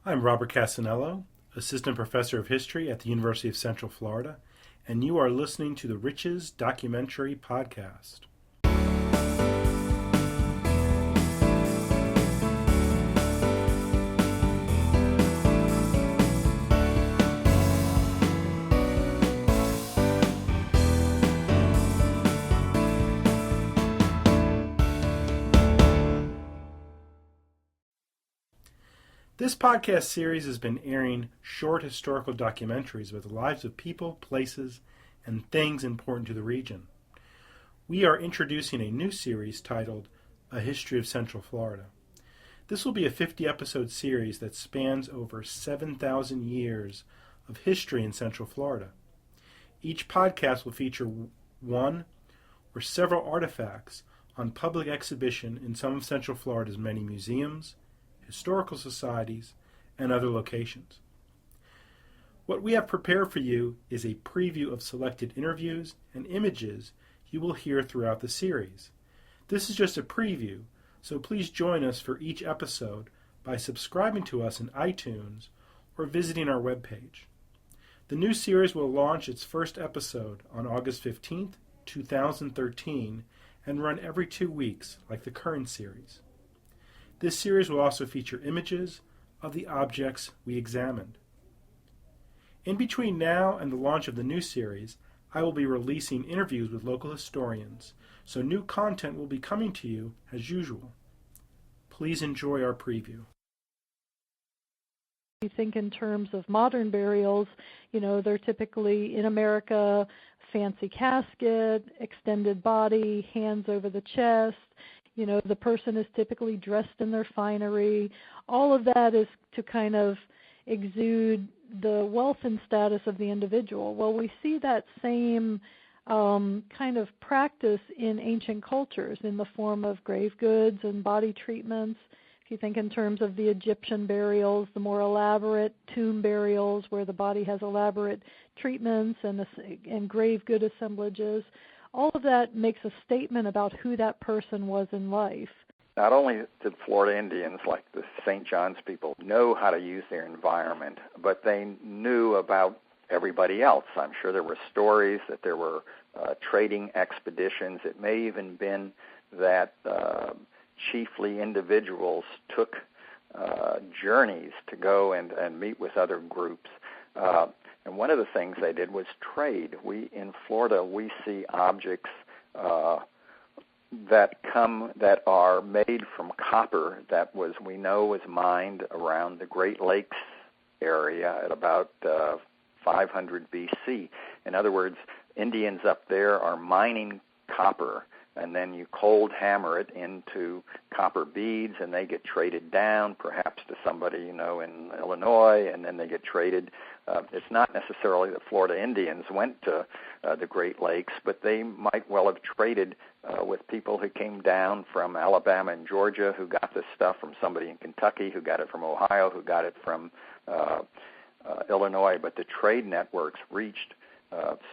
I'm Robert Casanello, Assistant Professor of History at the University of Central Florida, and you are listening to the Riches Documentary Podcast. This podcast series has been airing short historical documentaries with the lives of people, places, and things important to the region. We are introducing a new series titled A History of Central Florida. This will be a 50-episode series that spans over 7,000 years of history in Central Florida. Each podcast will feature one or several artifacts on public exhibition in some of Central Florida's many museums, historical societies, and other locations. What we have prepared for you is a preview of selected interviews and images you will hear throughout the series. This is just a preview, so please join us for each episode by subscribing to us in iTunes or visiting our webpage. The new series will launch its first episode on August 15th, 2013, and run every 2 weeks like the current series. This series will also feature images of the objects we examined. In between now and the launch of the new series, I will be releasing interviews with local historians, so new content will be coming to you as usual. Please enjoy our preview. You think in terms of modern burials, they're typically in America, fancy casket, extended body, hands over the chest. The person is typically dressed in their finery. All of that is to kind of exude the wealth and status of the individual. Well, we see that same kind of practice in ancient cultures in the form of grave goods and body treatments. If you think in terms of the Egyptian burials, the more elaborate tomb burials where the body has elaborate treatments and grave good assemblages, all of that makes a statement about who that person was in life. Not only did Florida Indians, like the St. John's people, know how to use their environment, but they knew about everybody else. I'm sure there were stories that there were trading expeditions. It may even been that chiefly individuals took journeys to go and meet with other groups. And one of the things they did was trade. In Florida, we see objects that are made from copper that we know was mined around the Great Lakes area at about 500 BC. In other words, Indians up there are mining copper, and then you cold hammer it into copper beads, and they get traded down, perhaps to somebody, in Illinois, and then they get traded. It's not necessarily the Florida Indians went to the Great Lakes, but they might well have traded with people who came down from Alabama and Georgia, who got this stuff from somebody in Kentucky, who got it from Ohio, who got it from Illinois. But the trade networks reached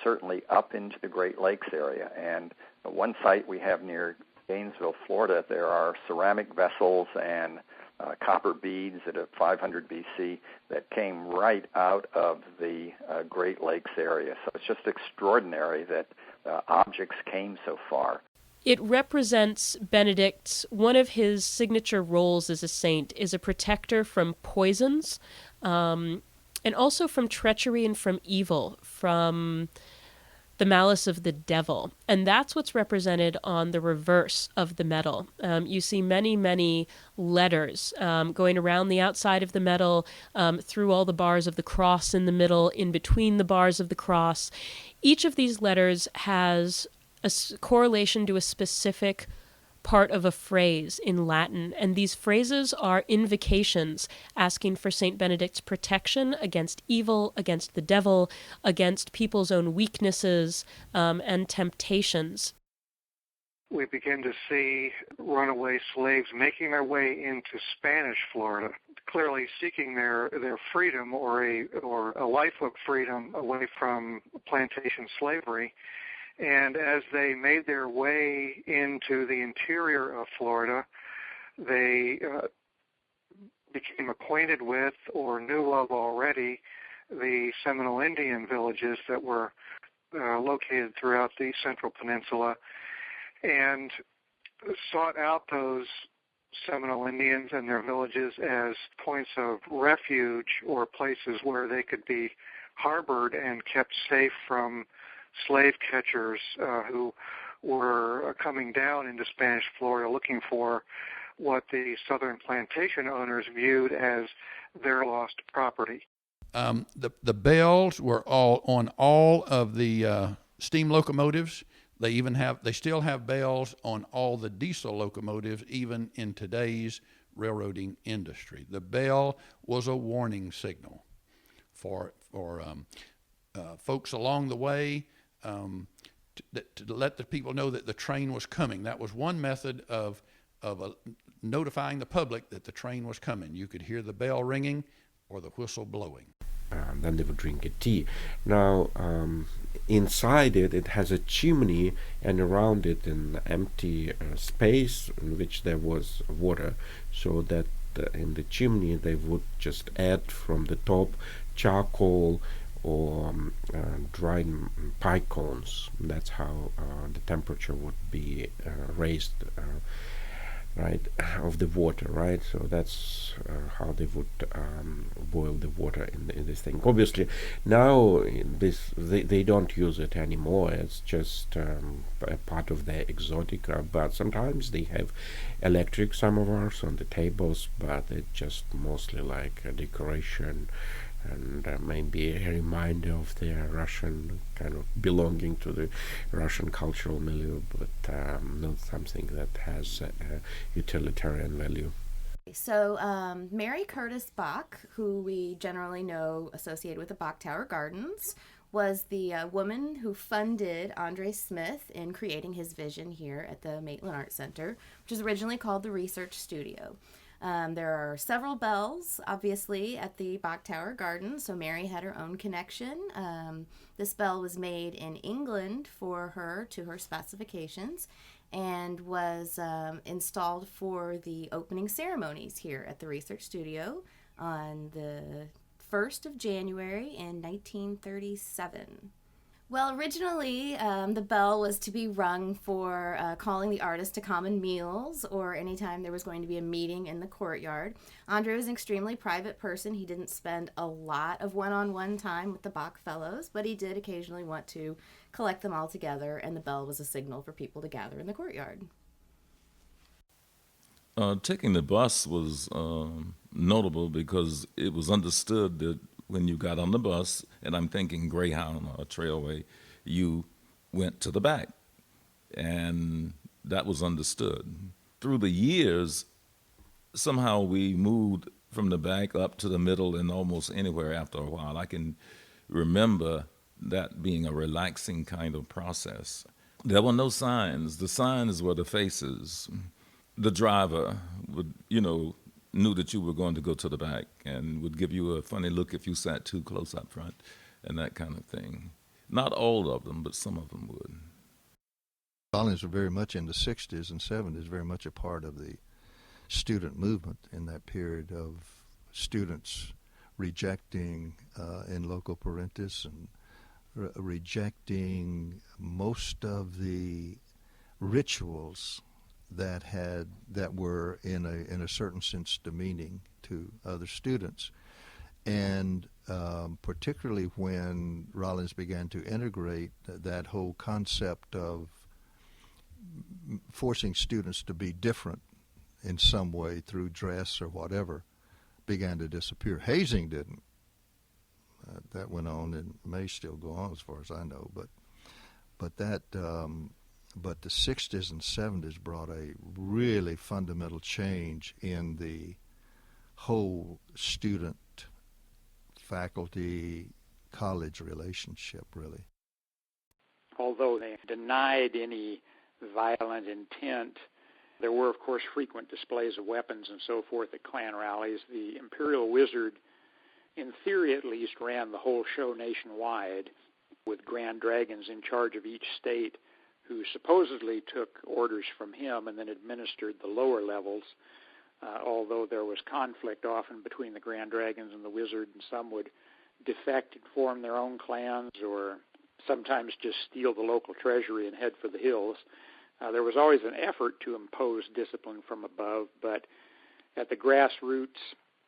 certainly up into the Great Lakes area. And one site we have near Gainesville, Florida, there are ceramic vessels and copper beads at 500 BC that came right out of the Great Lakes area. So it's just extraordinary that objects came so far. It represents Benedict's, one of his signature roles as a saint is a protector from poisons, and also from treachery and from evil, from the malice of the devil. And that's what's represented on the reverse of the medal. You see many, many letters going around the outside of the medal, through all the bars of the cross in the middle, in between the bars of the cross. Each of these letters has a correlation to a specific part of a phrase in Latin, and these phrases are invocations asking for Saint Benedict's protection against evil, against the devil, against people's own weaknesses and temptations. We begin to see runaway slaves making their way into Spanish Florida, clearly seeking their freedom or a life of freedom away from plantation slavery. And as they made their way into the interior of Florida, they became acquainted with or knew of already the Seminole Indian villages that were located throughout the Central Peninsula, and sought out those Seminole Indians and their villages as points of refuge or places where they could be harbored and kept safe from slave catchers who were coming down into Spanish Florida looking for what the southern plantation owners viewed as their lost property. The bells were all on all of the steam locomotives. They still have bells on all the diesel locomotives, even in today's railroading industry. The bell was a warning signal for folks along the way, to let the people know that the train was coming. That was one method of notifying the public that the train was coming. You could hear the bell ringing or the whistle blowing. Then they would drink a tea. Now, inside it has a chimney, and around it an empty space in which there was water, so that in the chimney they would just add from the top charcoal or dried pine cones. That's how the temperature would be raised, right, of the water, right? So that's how they would boil the water in this thing. Obviously, now they don't use it anymore. It's just a part of their exotic. But sometimes they have electric samovars on the tables, but it's just mostly like a decoration and maybe a reminder of their Russian, kind of belonging to the Russian cultural milieu, but not something that has a utilitarian value. So Mary Curtis Bach, who we generally know associated with the Bach Tower Gardens, was the woman who funded Andre Smith in creating his vision here at the Maitland Art Center, which was originally called the Research Studio. There are several bells, obviously, at the Bach Tower Gardens, so Mary had her own connection. This bell was made in England for her to her specifications and was installed for the opening ceremonies here at the Research Studio on the 1st of January in 1937. Well, originally, the bell was to be rung for calling the artist to common meals or anytime there was going to be a meeting in the courtyard. Andre was an extremely private person. He didn't spend a lot of one-on-one time with the Bach Fellows, but he did occasionally want to collect them all together, and the bell was a signal for people to gather in the courtyard. Taking the bus was notable because it was understood that when you got on the bus, and I'm thinking Greyhound or Trailway, you went to the back. And that was understood. Through the years, somehow we moved from the back up to the middle and almost anywhere after a while. I can remember that being a relaxing kind of process. There were no signs. The signs were the faces. The driver would, knew that you were going to go to the back and would give you a funny look if you sat too close up front and that kind of thing. Not all of them, but some of them would. Rollins were very much in the 60s and 70s, very much a part of the student movement in that period of students rejecting in loco parentis and rejecting most of the rituals that were in a certain sense demeaning to other students, and particularly when Rollins began to integrate that whole concept of forcing students to be different in some way through dress or whatever, began to disappear. Hazing didn't. That went on and may still go on as far as I know, but that. But the 60s and 70s brought a really fundamental change in the whole student-faculty-college relationship, really. Although they denied any violent intent, there were, of course, frequent displays of weapons and so forth at Klan rallies. The Imperial Wizard, in theory at least, ran the whole show nationwide, with Grand Dragons in charge of each state, who supposedly took orders from him and then administered the lower levels. although there was conflict often between the Grand Dragons and the Wizard, and some would defect and form their own clans, or sometimes just steal the local treasury and head for the hills. There was always an effort to impose discipline from above, but at the grassroots,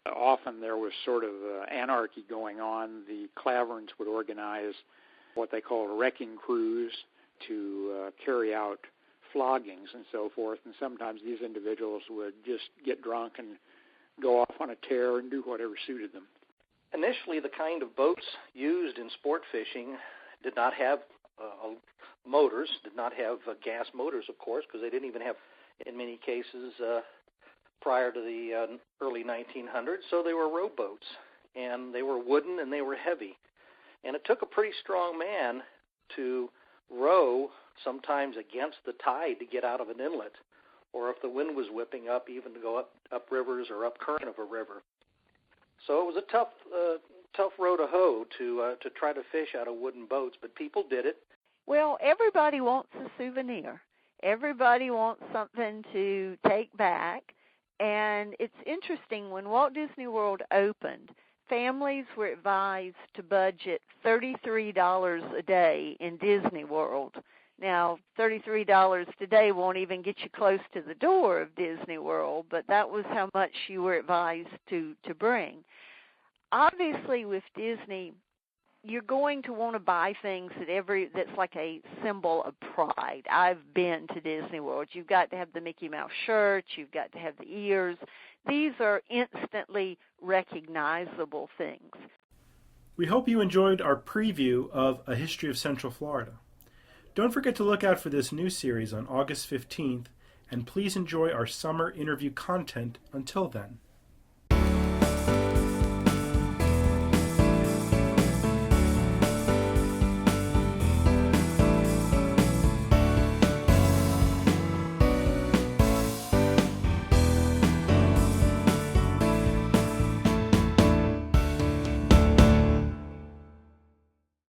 often there was sort of anarchy going on. The Claverns would organize what they called wrecking crews to carry out floggings and so forth, and sometimes these individuals would just get drunk and go off on a tear and do whatever suited them. Initially, the kind of boats used in sport fishing did not have motors, did not have gas motors, of course, because they didn't even have, in many cases, prior to the early 1900s, so they were rowboats, and they were wooden and they were heavy. And it took a pretty strong man to row, sometimes against the tide, to get out of an inlet, or if the wind was whipping up, even to go up rivers or up current of a river. So it was a tough row to hoe to try to fish out of wooden boats, but people did it. Well, everybody wants a souvenir. Everybody wants something to take back. And it's interesting, when Walt Disney World opened, families were advised to budget $33 a day in Disney World. Now, $33 today won't even get you close to the door of Disney World, but that was how much you were advised to bring. Obviously, with Disney, you're going to want to buy things that's like a symbol of pride. I've been to Disney World. You've got to have the Mickey Mouse shirt. You've got to have the ears. These are instantly recognizable things. We hope you enjoyed our preview of A History of Central Florida. Don't forget to look out for this new series on August 15th, and please enjoy our summer interview content until then.